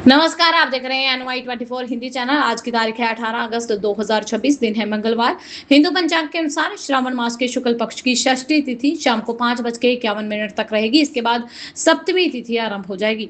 नमस्कार, आप देख रहे हैं NY24 हिंदी चैनल। आज की तारीख है 18 अगस्त 2026, दिन है मंगलवार। हिंदू पंचांग के अनुसार श्रावण मास के शुक्ल पक्ष की षष्ठी तिथि शाम को 5:51 तक रहेगी। इसके बाद सप्तमी तिथि आरंभ हो जाएगी।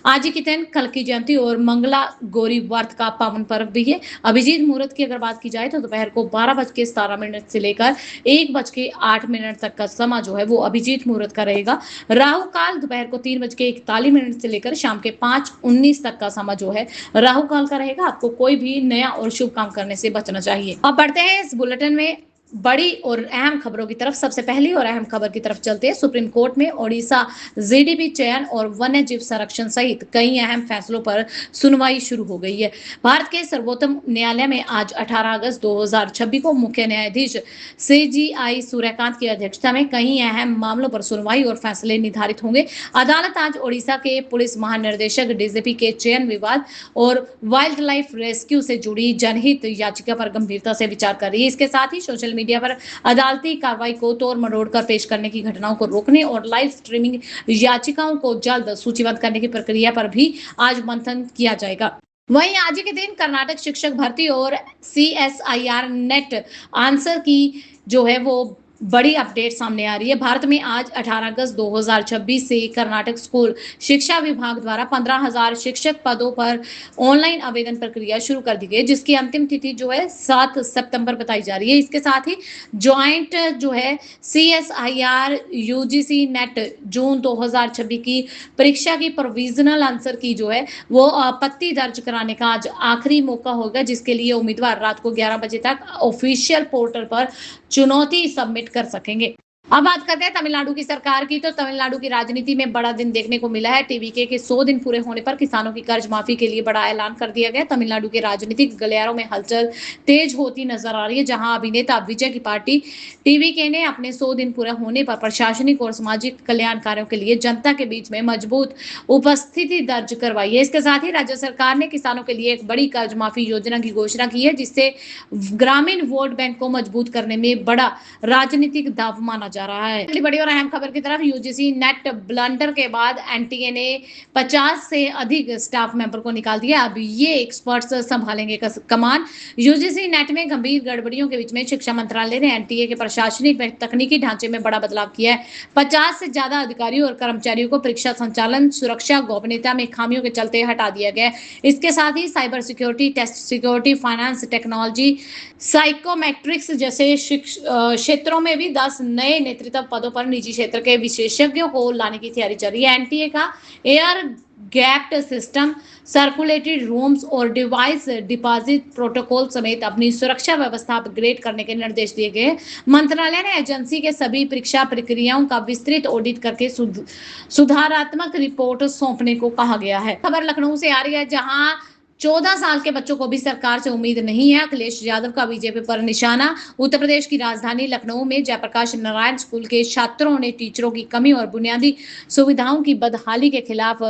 आज ही के दिन कल की जयंती और मंगला गौरी व्रत का पावन पर्व भी है। अभिजीत मुहूर्त की अगर बात की जाए तो दोपहर को 12:17 से लेकर 1:08 तक का समय जो है वो अभिजीत मुहूर्त का रहेगा। राहु काल दोपहर को 3:41 से लेकर शाम के 5:19 तक का समय जो है राहु काल का रहेगा। आपको कोई भी नया और शुभ काम करने से बचना चाहिए। अब बढ़ते हैं इस बुलेटिन में बड़ी और अहम खबरों की तरफ। सबसे पहली और अहम खबर की तरफ चलते हैं। सुप्रीम कोर्ट में ओडिशा जीडीपी चयन और वन्य जीव संरक्षण सहित कई अहम फैसलों पर सुनवाई शुरू हो गई है। भारत के सर्वोच्च न्यायालय में आज 18 अगस्त 2026 को मुख्य न्यायाधीश CGI सूर्यकांत की अध्यक्षता में कई अहम मामलों पर सुनवाई और फैसले निर्धारित होंगे। अदालत आज ओडिशा के पुलिस महानिदेशक डीजीपी के चयन विवाद और वाइल्ड लाइफ रेस्क्यू से जुड़ी जनहित याचिका पर गंभीरता से विचार कर रही है। इसके साथ ही सोशल मीडिया पर अदालती कार्रवाई को तोड़ मरोड़ कर पेश करने की घटनाओं को रोकने और लाइव स्ट्रीमिंग याचिकाओं को जल्द सूचीबद्ध करने की प्रक्रिया पर भी आज मंथन किया जाएगा। वहीं आज के दिन कर्नाटक शिक्षक भर्ती और CSIR नेट आंसर की जो है वो बड़ी अपडेट सामने आ रही है। भारत में आज 18 अगस्त 2026 से कर्नाटक स्कूल शिक्षा विभाग द्वारा 15,000 शिक्षक पदों पर ऑनलाइन आवेदन प्रक्रिया शुरू कर दी गई, जिसकी अंतिम तिथि जो है 7 सितंबर बताई जा रही है। इसके साथ ही ज्वाइंट जो है CSIR UGC नेट जून 2026 की परीक्षा की प्रोविजनल आंसर की जो है वो आपत्ति दर्ज कराने का आज आखिरी मौका होगा, जिसके लिए उम्मीदवार रात को 11 बजे तक ऑफिशियल पोर्टल पर चुनौती सबमिट कर सकेंगे। अब बात करते हैं तमिलनाडु की सरकार की। तो तमिलनाडु की राजनीति में बड़ा दिन देखने को मिला है। टीवीके के 100 दिन पूरे होने पर किसानों की कर्ज माफी के लिए बड़ा ऐलान कर दिया गया। तमिलनाडु के राजनीतिक गलियारों में हलचल तेज होती नजर आ रही है, जहां अभिनेता विजय की पार्टी टीवीके ने अपने 100 दिन पूरे होने पर प्रशासनिक और सामाजिक कल्याण कार्यों के लिए जनता के बीच में मजबूत उपस्थिति दर्ज करवाई है। इसके साथ ही राज्य सरकार ने किसानों के लिए एक बड़ी कर्ज माफी योजना की घोषणा की है, जिससे ग्रामीण वोट बैंक को मजबूत करने में बड़ा राजनीतिक दाव माना जा रहा है। अगली बड़ी और अहम खबर की तरफ। यूजीसी नेट ब्लंडर के बाद एनटीए ने 50 से अधिक स्टाफ मेंबर को निकाल दिया। अब ये एक्सपर्ट्स संभालेंगे कमान। यूजीसी नेट में गंभीर गड़बड़ियों के बीच में शिक्षा मंत्रालय ने एनटीए के प्रशासनिक व तकनीकी ढांचे में बड़ा बदलाव किया है। 50 से ज्यादा अधिकारियों और कर्मचारियों को परीक्षा संचालन, सुरक्षा, गोपनीयता में खामियों के चलते हटा दिया गया है। इसके साथ ही cyber security, test security, finance technology, psychometrics जैसे क्षेत्रों में भी 10 नए नेतृत्व पदों पर निजी क्षेत्र के विशेषज्ञों को लाने की तैयारी चल रही है। एनटीए का air gapped system, circulated rooms और डिवाइस डिपॉजिट प्रोटोकॉल समेत अपनी सुरक्षा व्यवस्था अपग्रेड करने के निर्देश दिए गए। मंत्रालय ने एजेंसी के सभी परीक्षा प्रक्रियाओं का विस्तृत ऑडिट करके सुधारात्मक रिपोर्ट सौंपने को कहा गया है। खबर लखनऊ से आ रही है, जहां 14 साल के बच्चों को भी सरकार से उम्मीद नहीं है। अखिलेश यादव का बीजेपी पर निशाना। उत्तर प्रदेश की राजधानी लखनऊ में जयप्रकाश नारायण स्कूल के छात्रों ने टीचरों की कमी और बुनियादी सुविधाओं की बदहाली के खिलाफ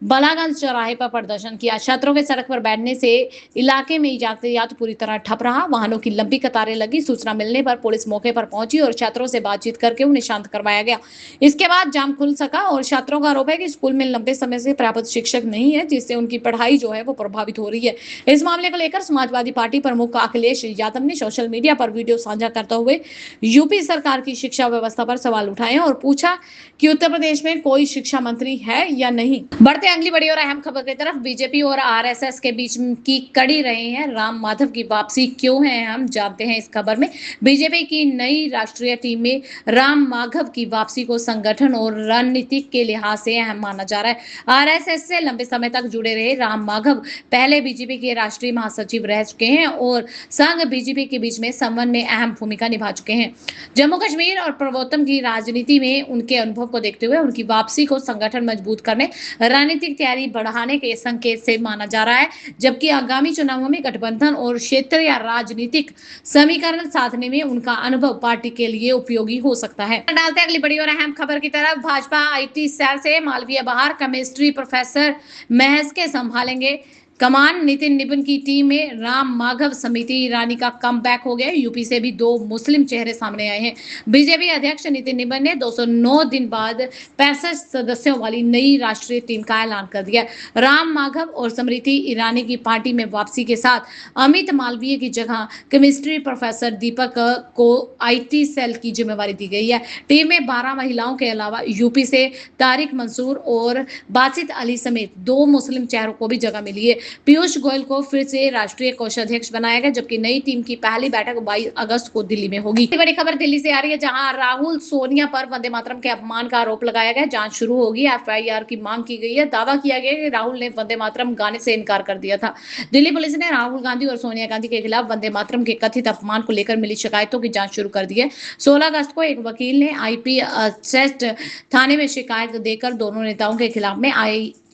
बलागंज चौराहे पर प्रदर्शन किया। छात्रों के सड़क पर बैठने से इलाके में यातायात पूरी तरह ठप रहा। वाहनों की लंबी कतारें लगी। सूचना मिलने पर पुलिस मौके पर पहुंची और छात्रों से बातचीत करके उन्हें शांत करवाया गया। इसके बाद जाम खुल सका और छात्रों का आरोप है कि स्कूल में लंबे समय से पर्याप्त शिक्षक नहीं है, जिससे उनकी पढ़ाई जो है वो प्रभावित हो रही है। इस मामले को लेकर समाजवादी पार्टी प्रमुख अखिलेश यादव ने सोशल मीडिया पर वीडियो साझा करते हुए यूपी सरकार की शिक्षा व्यवस्था पर सवाल उठाए और पूछा कि उत्तर प्रदेश में कोई शिक्षा मंत्री है या नहीं। बढ़ते अगली बड़ी और अहम खबर की तरफ। बीजेपी और आरएसएस के बीच की कड़ी रहे हैं राम माधव की वापसी क्यों है, हम जानते हैं इस खबर में। बीजेपी की नई राष्ट्रीय टीम में राम माधव की वापसी को संगठन और रणनीतिक के लिहाज से अहम माना जा रहा है। आरएसएस से लंबे समय तक जुड़े रहे राम माधव पहले बीजेपी के राष्ट्रीय महासचिव रह चुके हैं और संघ बीजेपी के बीच में संबंध में अहम भूमिका निभा चुके हैं। जम्मू कश्मीर और पूर्वोत्तर की राजनीति में उनके अनुभव को देखते हुए उनकी वापसी को संगठन मजबूत करने, रणनीतिक तैयारी बढ़ाने के संकेत से माना जा रहा है, जबकि आगामी चुनावों में गठबंधन और क्षेत्रीय राजनीतिक समीकरण साधने में उनका अनुभव पार्टी के लिए उपयोगी हो सकता है। डालते अगली बड़ी और अहम खबर की तरफ। भाजपा IT सेल से मालवीय बाहर, केमिस्ट्री प्रोफेसर महज के संभालेंगे कमान नितिन निबन की टीम में राम माधव समिति ईरानी का कमबैक हो गया। यूपी से भी 2 मुस्लिम चेहरे सामने आए हैं। बीजेपी अध्यक्ष नितिन निबन ने 209 दिन बाद 65 सदस्यों वाली नई राष्ट्रीय टीम का ऐलान कर दिया। राम माधव और स्मृति ईरानी की पार्टी में वापसी के साथ अमित मालवीय की जगह केमिस्ट्री प्रोफेसर दीपक को आईटी सेल की जिम्मेवारी दी गई है। टीम में 12 महिलाओं के अलावा यूपी से तारिक मंसूर और बासित अली समेत 2 मुस्लिम चेहरों को भी जगह मिली है। पीयूष गोयल को फिर से राष्ट्रीय कोषाध्यक्ष बनाया गया, जबकि नई टीम की पहली बैठक 22 अगस्त को दिल्ली में होगी। बड़ी खबर दिल्ली से आ रही है, जहां राहुल सोनिया पर वंदे मातरम के अपमान का आरोप लगाया गया। जांच शुरू होगी, एफआईआर की मांग की गई है। दावा किया गया कि राहुल ने वंदे मातरम गाने से इनकार कर दिया था। दिल्ली पुलिस ने राहुल गांधी और सोनिया गांधी के खिलाफ वंदे मातरम के कथित अपमान को लेकर मिली शिकायतों की जांच शुरू कर दी है। 16 अगस्त को एक वकील ने आईपी असिस्ट थाने में शिकायत देकर दोनों नेताओं के खिलाफ में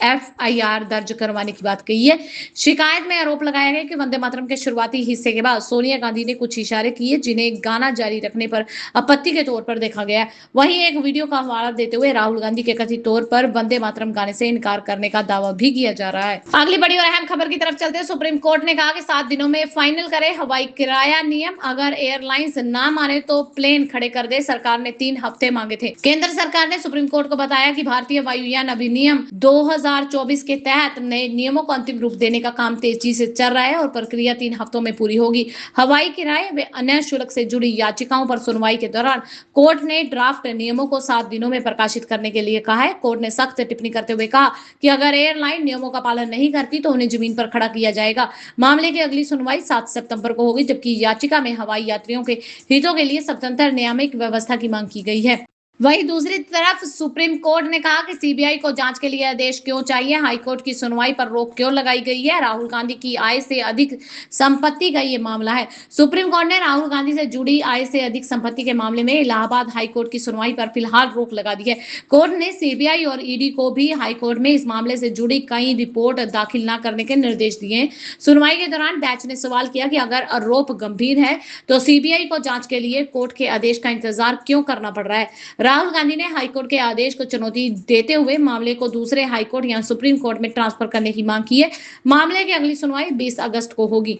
एफआईआर दर्ज करवाने की बात कही है। शिकायत में आरोप लगाया गया कि वंदे मातरम के शुरुआती हिस्से के बाद सोनिया गांधी ने कुछ इशारे किए, जिन्हें गाना जारी रखने पर आपत्ति के तौर पर देखा गया। वहीं एक वीडियो का हवाला देते हुए राहुल गांधी के कथित तौर पर वंदे मातरम गाने से इनकार करने का दावा भी किया जा रहा है। अगली बड़ी और अहम खबर की तरफ चलते हैं। सुप्रीम कोर्ट ने कहा कि 7 दिनों में फाइनल करे हवाई किराया नियम। अगर एयरलाइंस ना माने तो प्लेन खड़े कर दे। सरकार ने 3 हफ्ते मांगे थे। केंद्र सरकार ने सुप्रीम कोर्ट को बताया कि भारतीय वायुयान अधिनियम 2024 के तहत नए नियमों को अंतिम रूप देने का काम तेजी से चल रहा है और प्रक्रिया 3 हफ्तों में पूरी होगी। हवाई किराए व अन्य शुल्क से जुड़ी याचिकाओं पर सुनवाई के दौरान कोर्ट ने ड्राफ्ट नियमों को 7 दिनों में प्रकाशित करने के लिए कहा है। कोर्ट ने सख्त टिप्पणी करते हुए कहा कि अगर एयरलाइन नियमों का पालन नहीं करती तो उन्हें जमीन पर खड़ा किया जाएगा। मामले की अगली सुनवाई 7 सितंबर को होगी, जबकि याचिका में हवाई यात्रियों के हितों के लिए स्वतंत्र न्यायिक व्यवस्था की मांग की गई है। वहीं दूसरी तरफ सुप्रीम कोर्ट ने कहा कि सीबीआई को जांच के लिए आदेश क्यों चाहिए, हाईकोर्ट की सुनवाई पर रोक क्यों लगाई गई है। राहुल गांधी की आय से अधिक संपत्ति का ये मामला है। सुप्रीम कोर्ट ने राहुल गांधी से जुड़ी आय से अधिक संपत्ति के मामले में इलाहाबाद हाईकोर्ट की सुनवाई पर फिलहाल रोक लगा दी है। कोर्ट ने सीबीआई और ईडी को भी हाईकोर्ट में इस मामले से जुड़ी कई रिपोर्ट दाखिल न करने के निर्देश दिए। सुनवाई के दौरान बेंच ने सवाल किया कि अगर आरोप गंभीर है तो सीबीआई को जांच के लिए कोर्ट के आदेश का इंतजार क्यों करना पड़ रहा है। राहुल गांधी ने हाईकोर्ट के आदेश को चुनौती देते हुए मामले को दूसरे हाईकोर्ट या सुप्रीम कोर्ट में ट्रांसफर करने की मांग की है। मामले की अगली सुनवाई 20 अगस्त को होगी।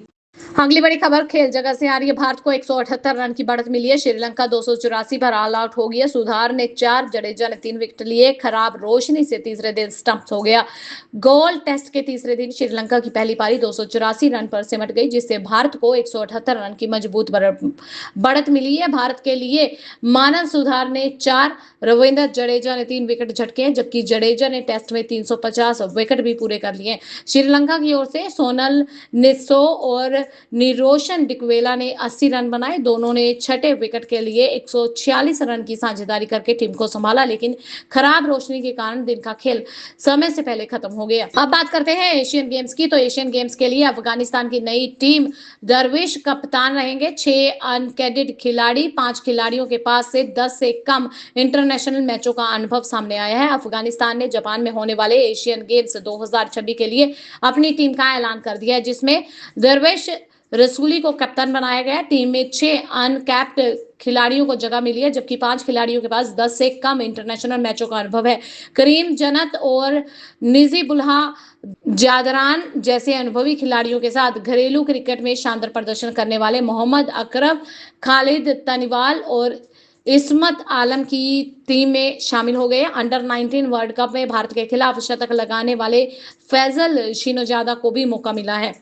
अगली बड़ी खबर खेल जगत से आ रही है। भारत को 178 रन की बढ़त मिली है। श्रीलंका 284 पर ऑल आउट हो गया। सुधार ने 4, जडेजा ने 3 विकेट लिए। खराब रोशनी से तीसरे दिन स्टंप्स हो गया। गोल्ड टेस्ट के तीसरे दिन श्रीलंका की पहली पारी 284 रन पर सिमट गई, जिससे भारत को 178 रन की मजबूत बढ़त मिली है। भारत के लिए मानव सुधार ने 4, रविंद्र जडेजा ने 3 विकेट झटके, जबकि जडेजा ने टेस्ट में 350 विकेट भी पूरे कर लिए। श्रीलंका की ओर से सोनल निस्सो और निरोशन डिकवेला ने 80 रन बनाए। दोनों ने छठे विकेट के लिए 146 रन की साझेदारी करके टीम को संभाला, लेकिन खराब रोशनी के कारण दिन का खेल समय से पहले खत्म हो गया। अब बात करते हैं एशियन गेम्स की। तो एशियन गेम्स के लिए अफगानिस्तान की नई टीम दरवेश कप्तान रहेंगे। 6 अनकैडेड खिलाड़ी, 5 खिलाड़ियों के पास से 10 से कम इंटरनेशनल मैचों का अनुभव सामने आया है। अफगानिस्तान ने जापान में होने वाले एशियन गेम्स 2026 के लिए अपनी टीम का ऐलान कर दिया है, जिसमें दरवेश रसूली को कप्तान बनाया गया। टीम में 6 अनकैप्ड खिलाड़ियों को जगह मिली है, जबकि 5 खिलाड़ियों के पास 10 से कम इंटरनेशनल मैचों का अनुभव है। करीम जन्नत और निजीबुल्लाह जादरान जैसे अनुभवी खिलाड़ियों के साथ घरेलू क्रिकेट में शानदार प्रदर्शन करने वाले मोहम्मद अकरम, खालिद तनीवाल और इस्मत आलम की टीम में शामिल हो गए। अंडर 19 वर्ल्ड कप में भारत के खिलाफ शतक लगाने वाले फैजल शिनोजादा को भी मौका मिला है।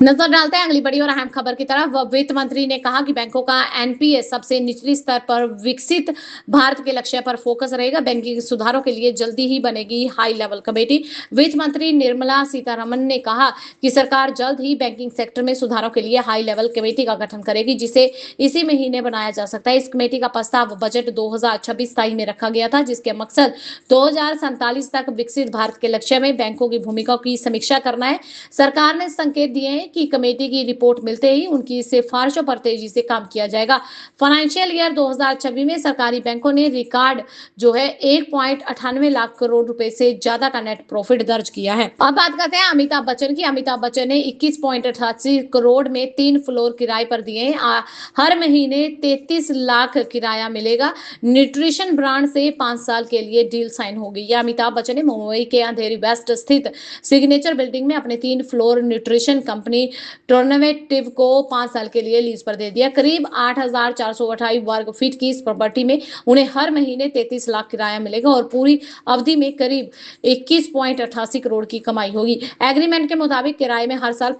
नजर डालते हैं अगली बड़ी और अहम खबर की तरफ। वित्त मंत्री ने कहा कि बैंकों का एनपीएस सबसे निचली स्तर पर विकसित भारत के लक्ष्य पर फोकस रहेगा। बैंकिंग सुधारों के लिए जल्दी ही बनेगी हाई लेवल कमेटी। वित्त मंत्री निर्मला सीतारमण ने कहा कि सरकार जल्द ही बैंकिंग सेक्टर में सुधारों के लिए हाई लेवल कमेटी का गठन करेगी, जिसे इसी महीने बनाया जा सकता है। इस कमेटी का प्रस्ताव बजट 2026-27 में रखा गया था, जिसके मकसद 2047 तक विकसित भारत के लक्ष्य में बैंकों की भूमिका की समीक्षा करना है। सरकार ने संकेत दिया दिए हैं कि कमेटी की रिपोर्ट मिलते ही उनकी सिफारिशों पर तेजी से काम किया जाएगा। फाइनेंशियल ईयर 2026 में सरकारी बैंकों ने रिकॉर्ड जो है 1.98 लाख करोड़ रुपए से ज्यादा का नेट प्रॉफिट दर्ज किया है। अब बात करते हैं अमिताभ बच्चन की। अमिताभ बच्चन ने 21.88 करोड़ में 3 फ्लोर किराए पर दिए हैं। हर महीने 33 लाख किराया मिलेगा। न्यूट्रिशन ब्रांड से 5 साल के लिए डील साइन होगी। यह अमिताभ बच्चन ने मुंबई के अंधेरी वेस्ट स्थित सिग्नेचर बिल्डिंग में अपने 3 फ्लोर न्यूट्रिशन कंपनी टोर्नामेटिव को 5 साल के लिए लीज पर दे दिया। करीब 8,428 वर्ग फीट की इस प्रॉपर्टी में उन्हें हर महीने 33 लाख किराया मिलेगा और पूरी अवधि में करीब 21.88 करोड़ की कमाई होगी। एग्रीमेंट के मुताबिक किराए में हर साल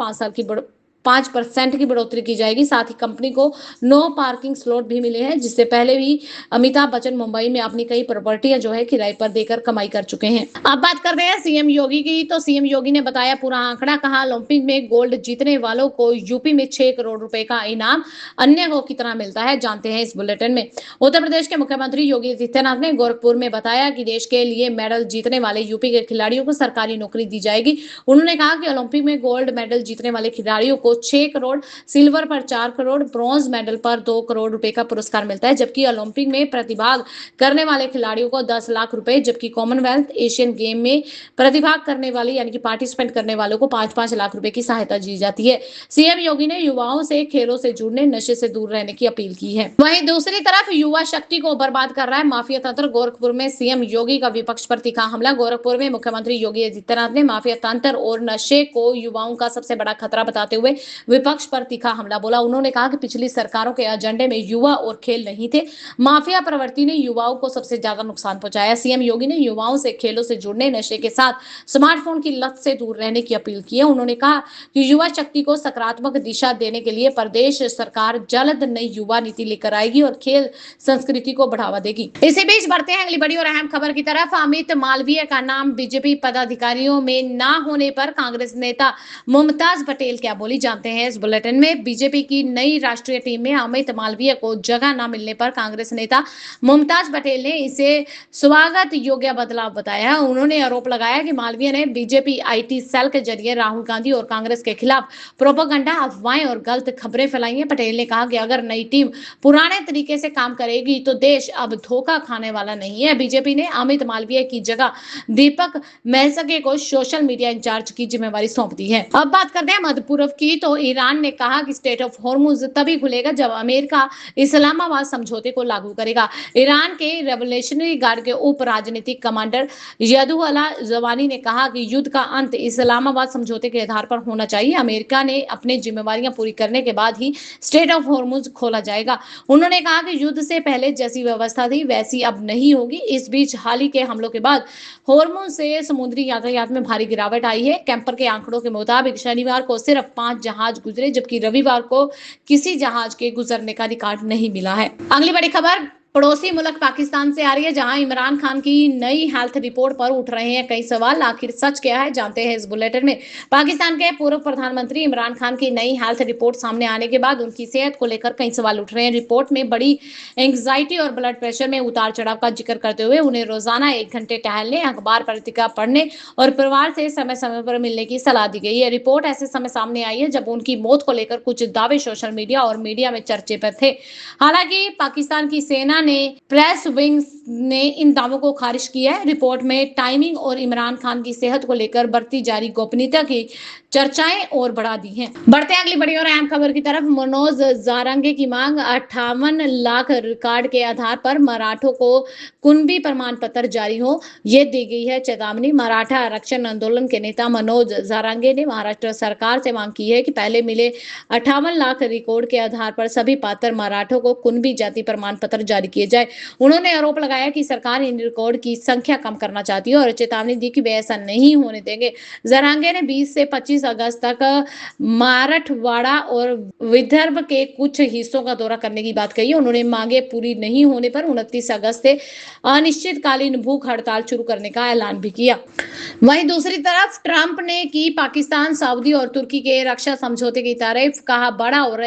5% की बढ़ोतरी की जाएगी। साथ ही कंपनी को 9 पार्किंग स्लॉट भी मिले हैं, जिससे पहले भी अमिताभ बच्चन मुंबई में अपनी कई प्रॉपर्टियां जो है किराए पर देकर कमाई कर चुके हैं। अब बात करते हैं सीएम योगी की। तो सीएम योगी ने बताया पूरा आंकड़ा, कहा ओलंपिक में गोल्ड जीतने वालों को यूपी में 6 करोड़ रुपए का इनाम, अन्य को कितना मिलता है जानते हैं इस बुलेटिन में। उत्तर प्रदेश के मुख्यमंत्री योगी आदित्यनाथ ने गोरखपुर में बताया कि देश के लिए मेडल जीतने वाले यूपी के खिलाड़ियों को सरकारी नौकरी दी जाएगी। उन्होंने कहा कि ओलंपिक में गोल्ड मेडल जीतने वाले खिलाड़ियों को 6 करोड़, सिल्वर पर 4 करोड़, ब्रॉन्ज मेडल पर 2 करोड़ रुपए का पुरस्कार मिलता है, जबकि ओलंपिक में प्रतिभाग करने वाले खिलाड़ियों को 10 लाख रुपए, जबकि कॉमनवेल्थ एशियन गेम में प्रतिभाग करने वाले यानी कि पार्टिसिपेट करने वालों को 5-5 लाख रुपए की सहायता दी जाती है। सीएम योगी ने युवाओं से खेलों से जुड़ने, नशे से दूर रहने की अपील की है। वहीं दूसरी तरफ युवा शक्ति को बर्बाद कर रहा है माफिया तंत्र। गोरखपुर में सीएम योगी का विपक्ष पर तीखा हमला। गोरखपुर में मुख्यमंत्री योगी आदित्यनाथ ने माफिया तंत्र और नशे को युवाओं का सबसे बड़ा खतरा बताते हुए विपक्ष पर तीखा हमला बोला। उन्होंने कहा कि पिछली सरकारों के एजेंडे में युवा और खेल नहीं थे। माफिया प्रवृत्ति ने युवाओं को सबसे ज्यादा नुकसान पहुंचाया। सीएम योगी ने युवाओं से खेलों से जुड़ने, नशे के साथ स्मार्टफोन की लत से दूर रहने की अपील की है। उन्होंने कहा कि युवा शक्ति को सकारात्मक दिशा देने के लिए प्रदेश सरकार जल्द नई युवा नीति लेकर आएगी और खेल संस्कृति को बढ़ावा देगी। इसी बीच बढ़ते हैं अगली बड़ी और अहम खबर की तरफ। अमित मालवीय का नाम बीजेपी पदाधिकारियों में न होने पर कांग्रेस नेता मुमताज पटेल क्या बोली, जानते हैं इस बुलेटिन में। बीजेपी की नई राष्ट्रीय टीम में अमित मालवीय को जगह न मिलने पर कांग्रेस नेता मुमताज पटेल ने इसे स्वागत योग्य बदलाव बताया। उन्होंने आरोप लगाया कि मालवीय ने बीजेपी आईटी सेल के जरिए राहुल गांधी और कांग्रेस के खिलाफ प्रोपेगेंडा, अफवाहें और गलत खबरें फैलाई हैं। पटेल ने कहा कि अगर नई टीम पुराने तरीके से काम करेगी तो देश अब धोखा खाने वाला नहीं है। बीजेपी ने अमित मालवीय की जगह दीपक महसके को सोशल मीडिया इंचार्ज की जिम्मेवारी सौंप दी है। अब बात करते हैं मध्य पूर्व की। तो ईरान ने कहा कि स्टेट ऑफ हॉर्मुज तभी खुलेगा जब अमेरिका इस्लामाबाद समझौते को लागू करेगा। ईरान के रेवोल्यूशनरी गार्ड के उप राजनीतिक कमांडर यदुअल्ला जवानी ने कहा कि युद्ध का अंत इस्लामाबाद समझौते के आधार पर होना चाहिए। अमेरिका ने अपनी जिम्मेवारियां पूरी करने के बाद ही स्टेट ऑफ हॉर्मुज खोला जाएगा। उन्होंने कहा कि युद्ध से पहले जैसी व्यवस्था थी वैसी अब नहीं होगी। इस बीच हाल ही के हमलों के बाद हॉर्मुज से समुद्री यातायात में भारी गिरावट आई है। कैंपर के आंकड़ों के मुताबिक शनिवार को सिर्फ 5 जहाज गुजरे, जबकि रविवार को किसी जहाज के गुजरने का रिकॉर्ड नहीं मिला है। अगली बड़ी खबर पड़ोसी मुल्क पाकिस्तान से आ रही है, जहां इमरान खान की नई हेल्थ रिपोर्ट पर उठ रहे हैं कई सवाल। आखिर सच क्या है, जानते हैं इस बुलेटिन में। पाकिस्तान के पूर्व प्रधानमंत्री इमरान खान की नई हेल्थ रिपोर्ट सामने आने के बाद उनकी सेहत को लेकर कई सवाल उठ रहे हैं। रिपोर्ट में बड़ी एंग्जाइटी और ब्लड प्रेशर में उतार चढ़ाव का जिक्र करते हुए उन्हें रोजाना 1 घंटे टहलने, अखबार पत्रिका पढ़ने और परिवार से समय समय पर मिलने की सलाह दी गई है। रिपोर्ट ऐसे समय सामने आई है जब उनकी मौत को लेकर कुछ दावे सोशल मीडिया और मीडिया में चर्चे पर थे। हालांकि पाकिस्तान की सेना ने प्रेस विंग ने इन दावों को खारिज किया है। रिपोर्ट में टाइमिंग और इमरान खान की सेहत को लेकर बढ़ती जारी गोपनीयता की चर्चाएं और बढ़ा दी हैं। बढ़ते हैं अगली बड़ी और अहम खबर की तरफ। मनोज जारंगे की मांग 58 लाख रिकॉर्ड के आधार पर मराठों को कुणबी प्रमाण पत्र जारी हो, ये दी गई है चेतावनी। मराठा आरक्षण आंदोलन के नेता मनोज जारंगे ने महाराष्ट्र सरकार से मांग की है कि पहले मिले 58 लाख रिकॉर्ड के आधार पर सभी पात्र मराठों को कुणबी जाति प्रमाण पत्र जारी किए जाए। उन्होंने आरोप लगाया कि सरकार इन रिकॉर्ड की संख्या कम करना चाहती है और चेतावनी दी कि वे ऐसा नहीं होने देंगे। जारंगे ने 20 से 25 अगस्त तक मराठवाड़ा और विदर्भ के कुछ हिस्सों का दौरा करने की बात कही। उन्होंने मांगे पूरी नहीं होने पर 29 अगस्त से अनिश्चितकालीन भूख हड़ताल शुरू करने का ऐलान भी किया। वहीं दूसरी तरफ ट्रंप ने की पाकिस्तान, सऊदी और तुर्की के रक्षा समझौते की तारीफ, कहा बड़ा और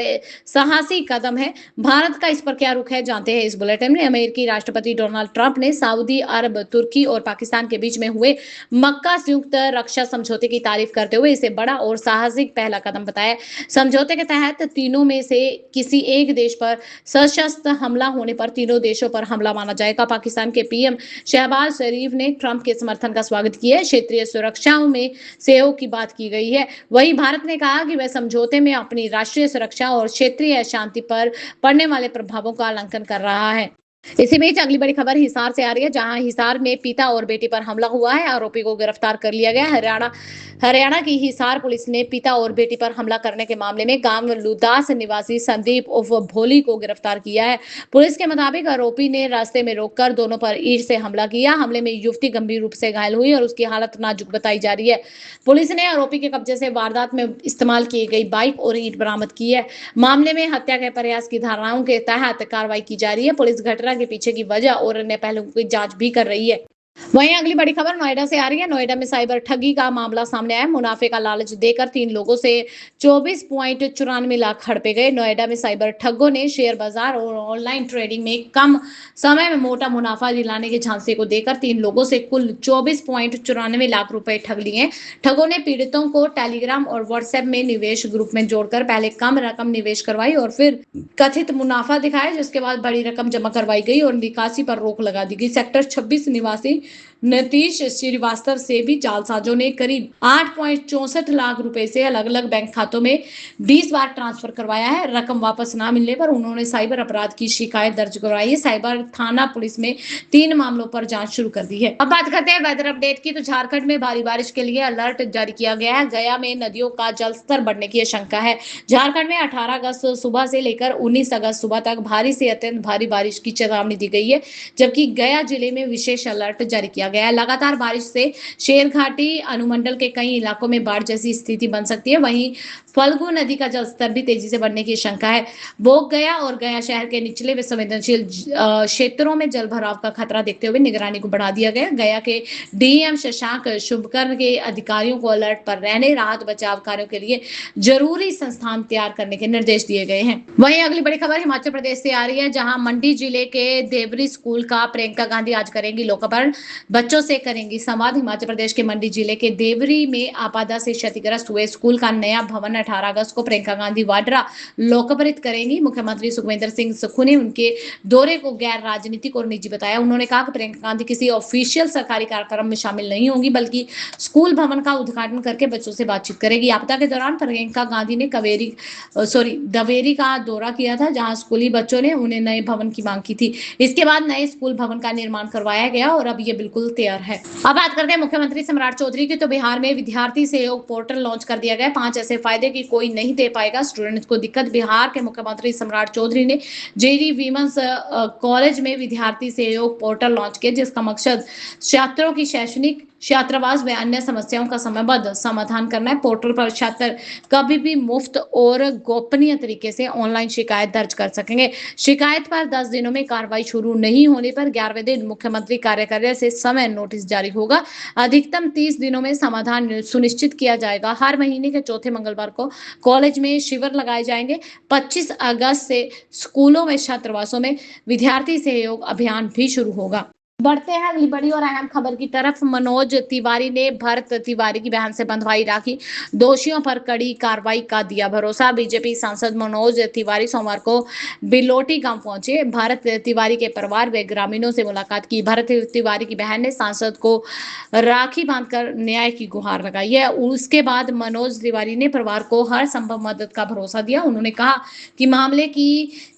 साहसी कदम है। भारत का इस पर क्या रुख है, जानते हैं इस बुलेटिन बुलेटिन में अमेरिकी राष्ट्रपति डोनाल्ड ट्रंप ने सऊदी अरब, तुर्की और पाकिस्तान के बीच में हुए मक्का संयुक्त रक्षा समझौते की तारीफ करते हुए इसे बड़ा और साहसिक पहला कदम बताया। समझौते के तहत तीनों में से किसी एक देश पर सशस्त्र हमला होने पर तीनों देशों पर हमला माना जाएगा। पाकिस्तान के पीएम शहबाज शरीफ ने ट्रंप के समर्थन का स्वागत किया। क्षेत्रीय सुरक्षाओं में सहयोग की बात की गई है। वहीं भारत ने कहा कि वह समझौते में अपनी राष्ट्रीय सुरक्षा और क्षेत्रीय शांति पर पड़ने वाले प्रभावों का आकलन कर रहा है। इसी बीच अगली बड़ी खबर हिसार से आ रही है, जहां हिसार में पिता और बेटी पर हमला हुआ है। आरोपी को गिरफ्तार कर लिया गया। हरियाणा की हिसार पुलिस ने पिता और बेटी पर हमला करने के मामले में गांव लुदास निवासी संदीप उर्फ भोली को गिरफ्तार किया है। पुलिस के मुताबिक आरोपी ने रास्ते में रोककर दोनों पर ईंट से हमला किया। हमले में युवती गंभीर रूप से घायल हुई और उसकी हालत नाजुक बताई जा रही है। पुलिस ने आरोपी के कब्जे से वारदात में इस्तेमाल की गई बाइक और ईंट बरामद की है। मामले में हत्या के प्रयास की धाराओं के तहत कार्रवाई की जा रही है। पुलिस घटना के पीछे की वजह और अन्य पहलुओं की जांच भी कर रही है। वहीं अगली बड़ी खबर नोएडा से आ रही है। नोएडा में साइबर ठगी का मामला सामने आया। मुनाफे का लालच देकर 3 लोगों से 24.94 लाख हड़पे गए। नोएडा में साइबर ठगों ने शेयर बाजार और ऑनलाइन ट्रेडिंग में कम समय में मोटा मुनाफा दिलाने के झांसे को देकर 3 लोगों से कुल 24.94 लाख रुपए ठग लिए। ठगों ने पीड़ितों को टेलीग्राम और व्हाट्सएप में निवेश ग्रुप में जोड़कर पहले कम रकम निवेश करवाई और फिर कथित मुनाफा दिखाया, जिसके बाद बड़ी रकम जमा करवाई गई और निकासी पर रोक लगा दी गई। सेक्टर 26 निवासी नीतीश श्रीवास्तव से भी जालसाजों ने करीब 8.64 लाख रुपए से अलग अलग बैंक खातों में 20 बार ट्रांसफर करवाया है। रकम वापस न मिलने पर उन्होंने साइबर अपराध की शिकायत दर्ज करवाई है। साइबर थाना पुलिस में 3 मामलों पर जांच शुरू कर दी है। अब बात करते हैं वेदर अपडेट की, तो झारखंड में भारी बारिश के लिए अलर्ट जारी किया गया है। गया में नदियों का जलस्तर बढ़ने की आशंका है। झारखंड में 18 अगस्त सुबह से लेकर 19 अगस्त सुबह तक भारी से अत्यंत भारी बारिश की चेतावनी दी गई है, जबकि गया जिले में विशेष अलर्ट जारी किया गया है। लगातार बारिश से शेरघाटी अनुमंडल के कई इलाकों में बाढ़ जैसी स्थिति बन सकती है। वहीं फल्गु नदी का जलस्तर भी तेजी से बढ़ने की आशंका है। बोक गया और गया शहर के निचले व संवेदनशील क्षेत्रों में जल भराव का खतरा देखते हुए निगरानी को बढ़ा दिया गया। गया के डीएम शशांक शुभकर्ण के अधिकारियों को अलर्ट पर रहने, राहत बचाव कार्यों के लिए जरूरी संस्थान तैयार करने के निर्देश दिए गए हैं। वहीं अगली बड़ी खबर हिमाचल प्रदेश से आ रही है, जहां मंडी जिले के देवरी स्कूल का प्रियंका गांधी आज करेंगी लोकार्पण, बच्चों से करेंगी संवाद। हिमाचल प्रदेश के मंडी जिले के देवरी में आपदा से क्षतिग्रस्त हुए स्कूल का नया भवन 18 अगस्त को प्रियंका गांधी वाड्रा लोकार्पित करेंगी। मुख्यमंत्री सुखविंदर सिंह सुक्खू ने उनके दौरे को गैर राजनीतिक और निजी बताया। उन्होंने कहा कि प्रियंका गांधी किसी ऑफिशियल सरकारी कार्यक्रम में शामिल नहीं होंगी, बल्कि स्कूल भवन का उद्घाटन करके बच्चों से बातचीत करेगी। आपदा के दौरान प्रियंका गांधी ने दवेरी का दौरा किया था, जहां स्कूली बच्चों ने उन्हें नए भवन की मांग की थी। इसके बाद नए स्कूल भवन का निर्माण करवाया गया और अब ये बिल्कुल तैयार है। अब बात करते हैं मुख्यमंत्री सम्राट चौधरी की, तो बिहार में विद्यार्थी सहयोग पोर्टल लॉन्च कर दिया गया। 5 ऐसे फायदे कि कोई नहीं दे पाएगा स्टूडेंट्स को दिक्कत। बिहार के मुख्यमंत्री सम्राट चौधरी ने जेडी वीमेंस कॉलेज में विद्यार्थी सहयोग पोर्टल लॉन्च किया, जिसका मकसद छात्रों की शैक्षणिक, छात्रावास व अन्य समस्याओं का समयबद्ध समाधान करना है। पोर्टल पर छात्र कभी भी मुफ्त और गोपनीय तरीके से ऑनलाइन शिकायत दर्ज कर सकेंगे। शिकायत पर 10 दिनों में कार्रवाई शुरू नहीं होने पर 11वें दिन मुख्यमंत्री कार्यालय से समय नोटिस जारी होगा। अधिकतम 30 दिनों में समाधान सुनिश्चित किया जाएगा। हर महीने के चौथे मंगलवार को कॉलेज में शिविर लगाए जाएंगे। 25 अगस्त से स्कूलों में, छात्रावासों में विद्यार्थी सहयोग अभियान भी शुरू होगा। बढ़ते हैं अगली बड़ी और अहम खबर की तरफ। मनोज तिवारी ने भरत तिवारी की बहन से बंधवाई राखी, दोषियों पर कड़ी कार्रवाई का दिया भरोसा। बीजेपी सांसद मनोज तिवारी सोमवार को बिलोटी गांव पहुंचे। भरत तिवारी के परिवार व ग्रामीणों से मुलाकात की। भरत तिवारी की बहन ने सांसद को राखी बांधकर न्याय की गुहार लगाई है। उसके बाद मनोज तिवारी ने परिवार को हर संभव मदद का भरोसा दिया। उन्होंने कहा कि मामले की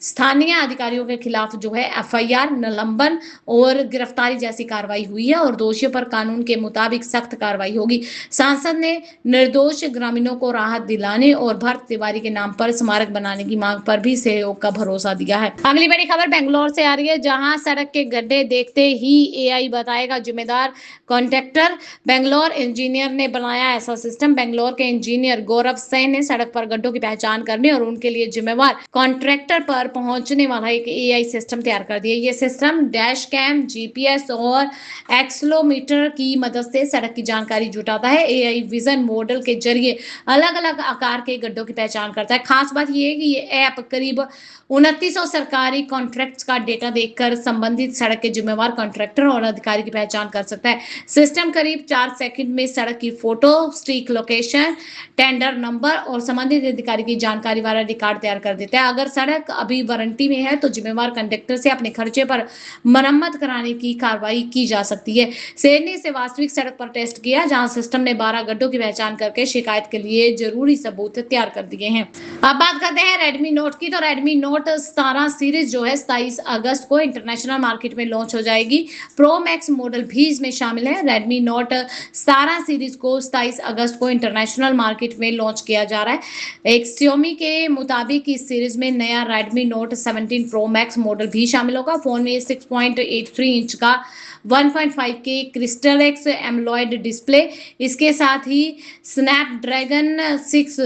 स्थानीय अधिकारियों के खिलाफ जो है एफआईआर, निलंबन और गिरफ्तारी जैसी कार्रवाई हुई है और दोषियों पर कानून के मुताबिक सख्त कार्रवाई होगी। सांसद ने निर्दोष ग्रामीणों को राहत दिलाने और भरत तिवारी के नाम पर स्मारक बनाने की मांग पर भी सहयोग का भरोसा दिया है। अगली बड़ी खबर बेंगलोर से आ रही है, जहां सड़क के गड्ढे देखते ही एआई बताएगा जिम्मेदार कॉन्ट्रैक्टर। बेंगलोर इंजीनियर ने बनाया ऐसा सिस्टम। बेंगलोर के इंजीनियर गौरव सेन ने सड़क पर गड्ढों की पहचान करने और उनके लिए जिम्मेवार कॉन्ट्रैक्टर पर पहुंचने वाला एक एआई सिस्टम तैयार कर दिया। ये system dash cam, GPS GPS और एक्सेलेरोमीटर की मदद से सड़क की जानकारी जुटाता है। एआई विजन मॉडल के जरिए अलग-अलग आकार के गड्ढों की पहचान करता है। खास बात ये है कि ये ऐप करीब 2900 सरकारी कॉन्ट्रैक्ट्स का डेटा देखकर संबंधित सड़क के जिम्मेवार कॉन्ट्रैक्टर और अधिकारी की पहचान कर सकता है। सिस्टम करीब 4 सेकंड में सड़क की photo, street location, tender number और संबंधित अधिकारी की जानकारी वाला रिकॉर्ड तैयार कर देता है। अगर सड़क अभी वारंटी में है तो जिम्मेवार कंडक्टर से अपने खर्चे पर मरम्मत कराने की कार्रवाई की जा सकती है। सेठ ने इसे वास्तविक सड़क पर टेस्ट किया, जहां सिस्टम ने 12 गड्ढों की पहचान करके शिकायत के लिए जरूरी सबूत तैयार कर दिए हैं। अब बात करते हैं रेडमी नोट की। तो रेडमी नोट 17 सीरीज जो है 27 अगस्त को इंटरनेशनल मार्केट में लॉन्च हो जाएगी। प्रो मैक्स मॉडल भी इसमें शामिल है। रेडमी नोट 17 सीरीज को 27 अगस्त को इंटरनेशनल मार्केट में लॉन्च किया जा रहा है। एक Xiaomi के मुताबिक इस सीरीज में नया Redmi note 17 pro max model भी शामिल होगा। फोन में 6.83 इंच का 1.5K crystal x AMOLED display, इसके साथ ही स्नैपड्रैगन 6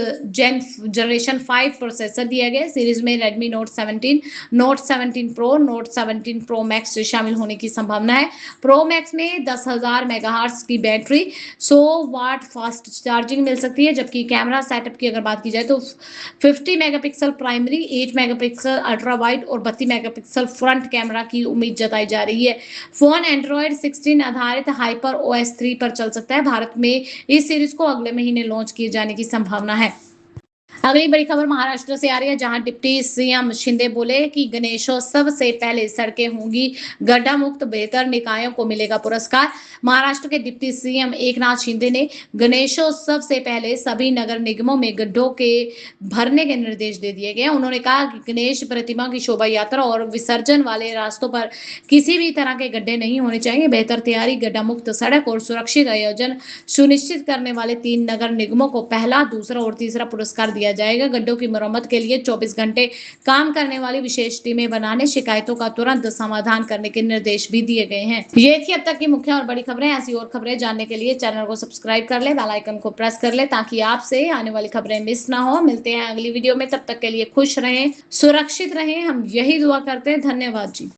जनरेशन 5 प्रोसेसर दिया गया। सीरीज में Redmi note 17, note 17 pro, note 17 pro max शामिल होने की संभावना है। प्रो मैक्स में 10,000 मेगाहर्ट्ज की बैटरी, 100 वाट फास्ट चार्जिंग मिल सकती है। जबकि कैमरा सेटअप की अगर बात की जाए तो 50 megapixel primary, 8 megapixel ultra wide और 32 मेगापिक्सल फ्रंट कैमरा की उम्मीद जताई जा रही है। फोन एंड्रॉयड 16 आधारित हाइपर ओएस 3 पर चल सकता है। भारत में इस सीरीज को अगले महीने लॉन्च किए जाने की संभावना है। अगली बड़ी खबर महाराष्ट्र से आ रही है, जहां डिप्टी सीएम शिंदे बोले कि गणेशोत्सव से पहले सड़कें होंगी गड्ढा मुक्त, बेहतर निकायों को मिलेगा पुरस्कार। महाराष्ट्र के डिप्टी सीएम एकनाथ शिंदे ने गणेशोत्सव से पहले सभी नगर निगमों में गड्ढों के भरने के निर्देश दे दिए गए। उन्होंने कहा कि गणेश प्रतिमा की शोभा यात्रा और विसर्जन वाले रास्तों पर किसी भी तरह के गड्ढे नहीं होने चाहिए। बेहतर तैयारी, गड्ढा मुक्त सड़क और सुरक्षित आयोजन सुनिश्चित करने वाले 3 नगर निगमों को पहला, दूसरा और तीसरा पुरस्कार दिया जाएगा। गड्ढों की मरम्मत के लिए 24 घंटे काम करने वाली विशेष टीमें बनाने, शिकायतों का तुरंत समाधान करने के निर्देश भी दिए गए हैं। ये थी अब तक की मुख्य और बड़ी खबरें। ऐसी और खबरें जानने के लिए चैनल को सब्सक्राइब कर ले, बेल आइकन को प्रेस कर ले ताकि आपसे आने वाली खबरें मिस ना हो। मिलते हैं अगली वीडियो में, तब तक के लिए खुश रहें, सुरक्षित रहें, हम यही दुआ करते हैं। धन्यवाद जी।